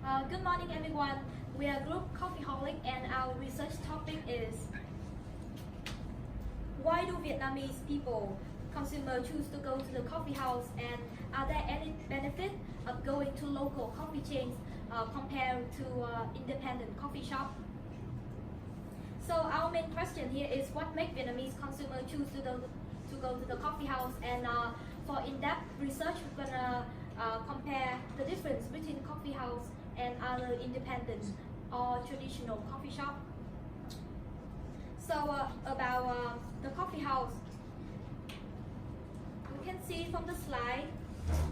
Good morning, everyone. We are Group Coffeeholic, and our research topic is why do Vietnamese people, consumers, choose to go to the coffee house, and are there any benefit of going to local coffee chains compared to independent coffee shop? So our main question here is what makes Vietnamese consumers choose to go to the coffee house, and for in-depth research, we're gonna compare the difference between coffee house and other independent or traditional coffee shop. So about the coffee house, you can see from the slide,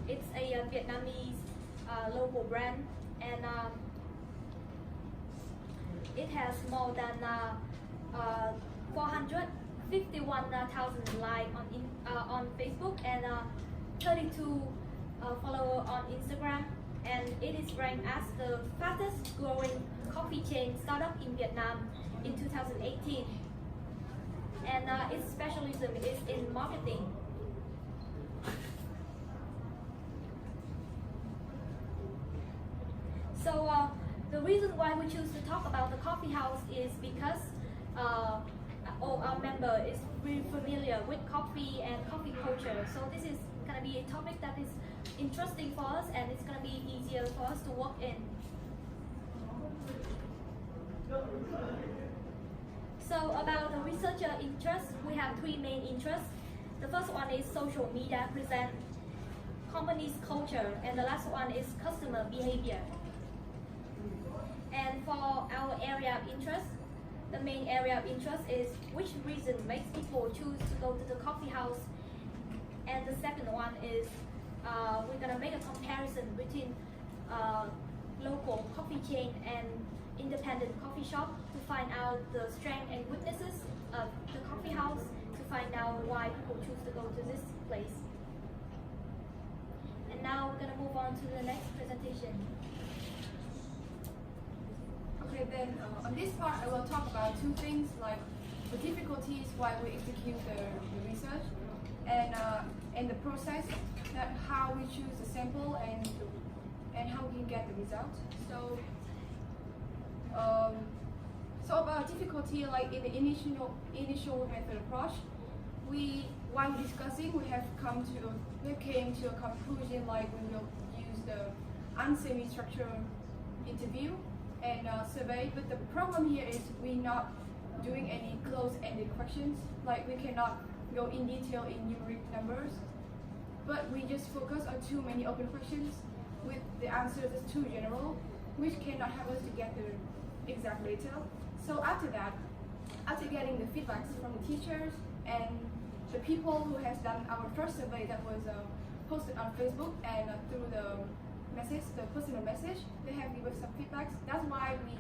it's a Vietnamese local brand, and it has more than 451,000 likes on Facebook and 32 followers on Instagram, and it is ranked as the fastest growing coffee chain startup in Vietnam in 2018. And its specialism is in marketing. So the reason why we choose to talk about the coffee house is because all our member is very familiar with coffee and coffee culture. So this is gonna be a topic that is interesting for us, and it's gonna be easier for us to work in. So about the researcher interest, we have three main interests. The first one is social media present company's culture, and the last one is customer behavior. And for our area of interest, the main area of interest is which reason makes people choose to go to the coffee house. And the second one is we're gonna make a comparison between local coffee chain and independent coffee shop to find out the strengths and weaknesses of the coffee house, to find out why people choose to go to this place. And now we're gonna move on to the next presentation. Okay, then on this part I will talk about two things, like the difficulties why we execute the research, and the process, that how we choose the sample and how we get the result. So about difficulty, like in the initial method approach, while discussing, we came to a conclusion, like we will use the unsemi-structured interview and survey. But the problem here is we're not doing any close-ended questions, like we cannot go in detail in numeric numbers, but we just focus on too many open questions with the answers is too general, which cannot help us to get the exact data. So after that, after getting the feedbacks from the teachers and the people who has done our first survey that was posted on Facebook and through the personal message, they have given us some feedbacks. That's why we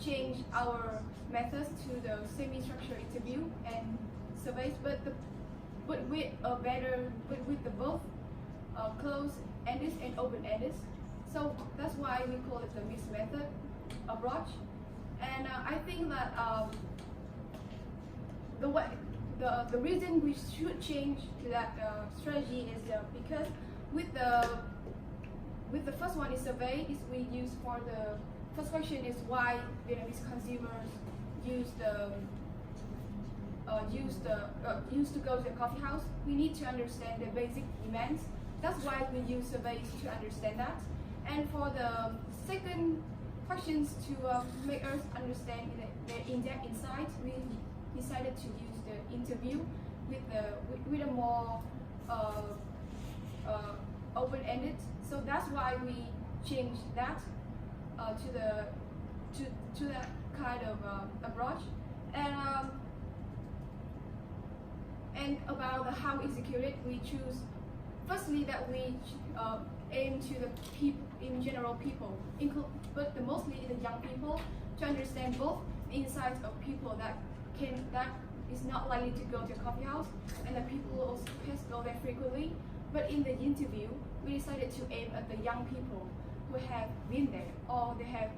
changed our methods to the semi-structured interview and surveys, but with the both closed-ended and open-ended. So that's why we call it the mixed method approach. And I think that the reason we should change to that strategy is because with the first one is survey, is we use for the first question is why Vietnamese consumers used to go to the coffee house. We need to understand the basic demands. That's why we use surveys to understand that. And for the second questions to make us understand the in-depth insights, we decided to use the interview with a more open-ended. So that's why we changed that to that kind of approach. And about the how executed, we choose firstly that we aim to the people in general people, but mostly the young people, to understand both the insights of people that is not likely to go to a coffee house and the people who also go there frequently. But in the interview, we decided to aim at the young people who have been there, or they have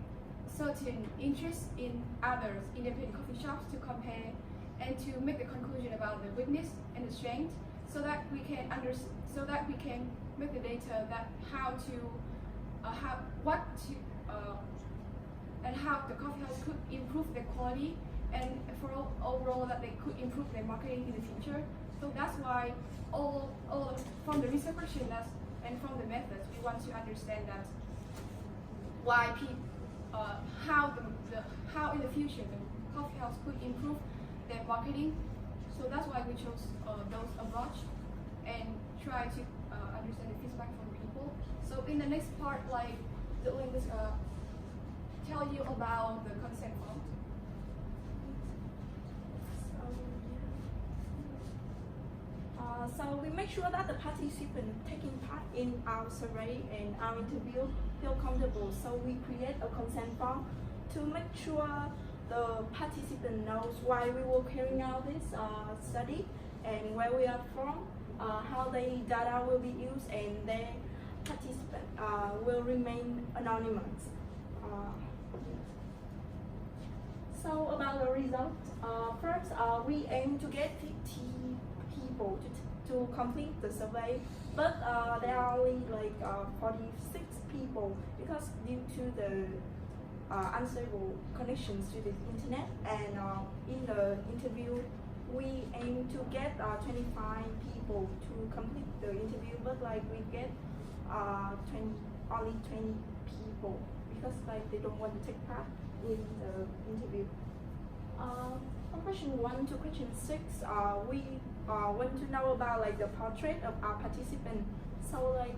certain interests in others independent coffee shops, to compare and to make the conclusion about the weakness and the strength, so that we can make the data that what and how the coffee house could improve their quality, and for overall that they could improve their marketing in the future. So that's why all from the research question and from the methods, we want to understand that why how in the future the coffee house could improve their marketing. So that's why we chose those approach and try to understand the feedback from people. So in the next part, like the Linh is tell you about the consent form. So we make sure that the participants taking part in our survey and our interview feel comfortable. So we create a consent form to make sure the participant knows why we were carrying out this study and where we are from, how the data will be used, and their participant will remain anonymous. So about the results, first we aim to get 50 people to complete the survey, but there are only like 46 people because due to the unstable connections to the internet, and in the interview we aim to get 25 people to complete the interview, but like we get only 20 people because like they don't want to take part in the interview. From question 1 to question 6, we want to know about like the portrait of our participant. So like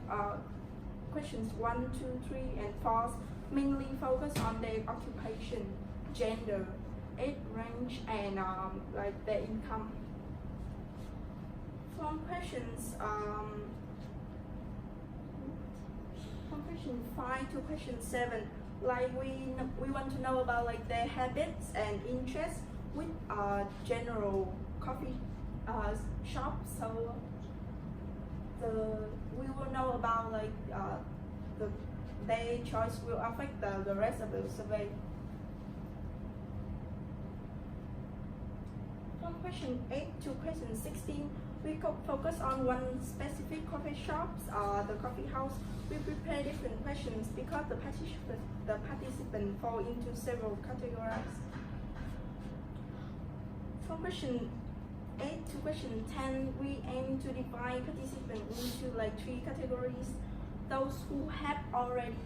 questions 1, 2, 3, and 4 mainly focus on their occupation, gender, age range, and like their income. From questions 5 to question 7, like we want to know about like their habits and interests with general coffee shop. So we will know about like their choice will affect the rest of the survey. From question 8 to question 16, we focus on one specific coffee shops, the coffee house. We prepare different questions because the participant fall into several categories. From question 8 to question 10, we aim to divide participants into like 3 categories. Those who have already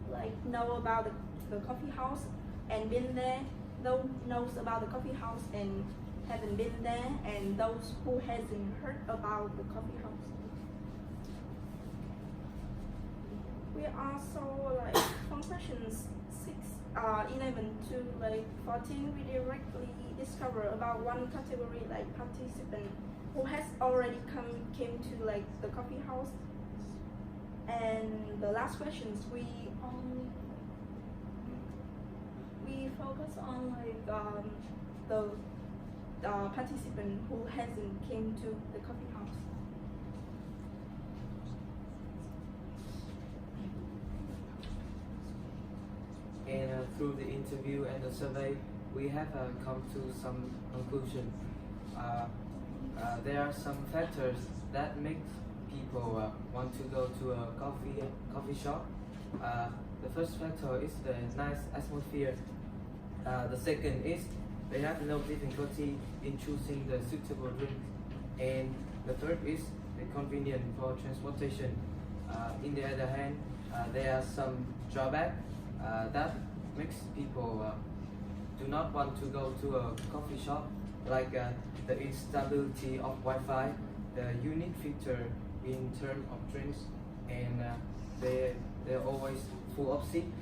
like know about the coffee house and been there, those knows about the coffee house and haven't been there, and those who hasn't heard about the coffee house. We also like from questions 11 to like 14, we directly discover about one category like participant who has already came to like the coffee house. And the last questions we focus on like the participant who hasn't came to the coffee house. And through the interview and the survey, we have come to some conclusion. There are some factors that make people want to go to a coffee shop. The first factor is the nice atmosphere. The second is they have no difficulty in choosing the suitable drink. And the third is the convenient for transportation. In the other hand, there are some drawbacks that makes people do not want to go to a coffee shop, like the instability of Wi-Fi, the unique feature in terms of drinks, and they're always full of seats,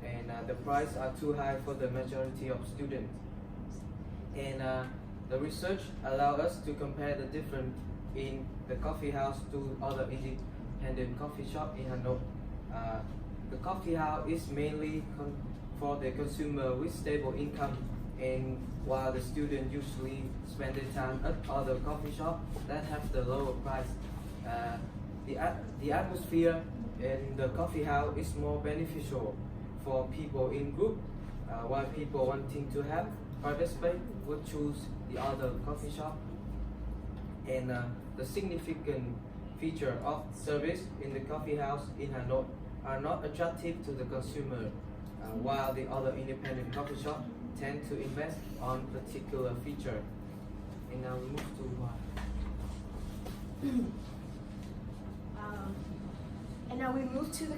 and the price are too high for the majority of students. And the research allow us to compare the difference in the coffee house to other independent coffee shop in Hanoi. The coffee house is mainly for the consumer with stable income, and while the student usually spend their time at other coffee shops that have the lower price. The atmosphere in the coffee house is more beneficial for people in group, while people wanting to have private space would choose the other coffee shop. And the significant feature of service in the coffee house in Hanoi are not attractive to the consumer. while the other independent coffee shops tend to invest on particular feature. And now we move to And now we move to the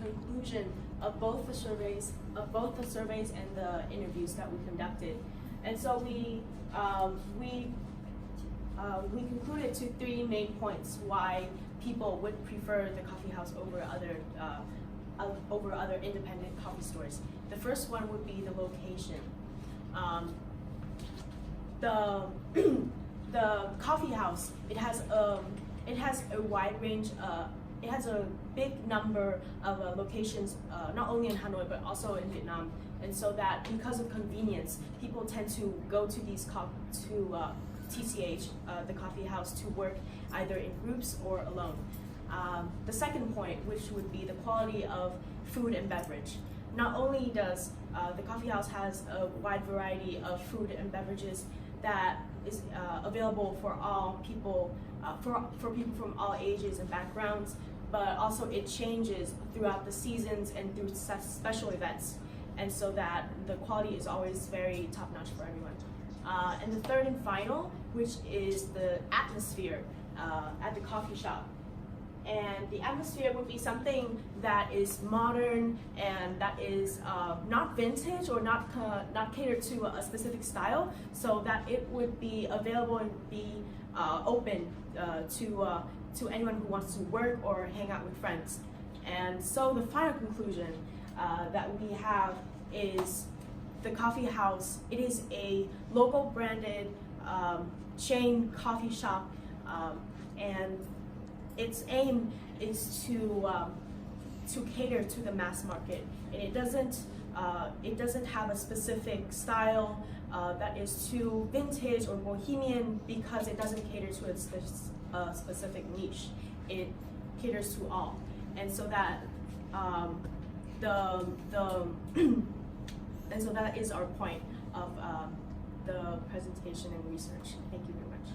conclusion of both the surveys and the interviews that we conducted. And so we concluded to 3 main points why people would prefer the coffee house over other independent coffee stores. The first one would be the location. The coffee house, it has a wide range. It has a big number of locations, not only in Hanoi but also in Vietnam, and so that because of convenience, people tend to go to TCH, the coffee house, to work either in groups or alone. The second point, which would be the quality of food and beverage. Not only does the coffee house has a wide variety of food and beverages that is available for all people, for people from all ages and backgrounds, but also it changes throughout the seasons and through special events, and so that the quality is always very top-notch for everyone. And the third and final, which is the atmosphere at the coffee shop. And the atmosphere would be something that is modern and that is not vintage or not catered to a specific style, so that it would be available and be open to anyone who wants to work or hang out with friends. And so the final conclusion that we have is the coffee house. It is a local branded chain coffee shop, and its aim is to cater to the mass market, and it doesn't have a specific style that is too vintage or bohemian, because it doesn't cater to a specific niche. It caters to all, and so that and so that is our point of the presentation and research. Thank you very much.